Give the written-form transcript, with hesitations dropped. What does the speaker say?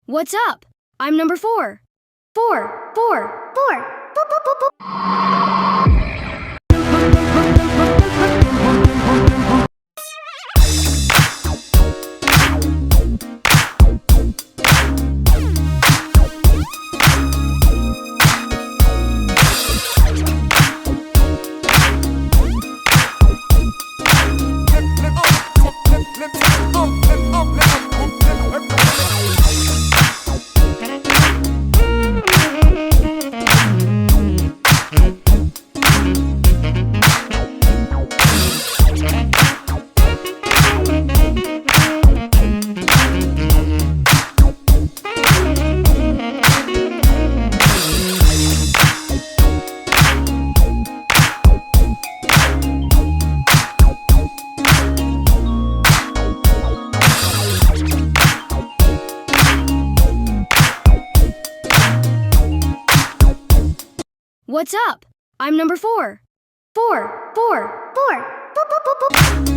What's up? I'm number 4. 4, 4, 4. Boop, boop, boop, boop. What's up? I'm number 4. 4, 4, 4. Boop, boop, boop, boop.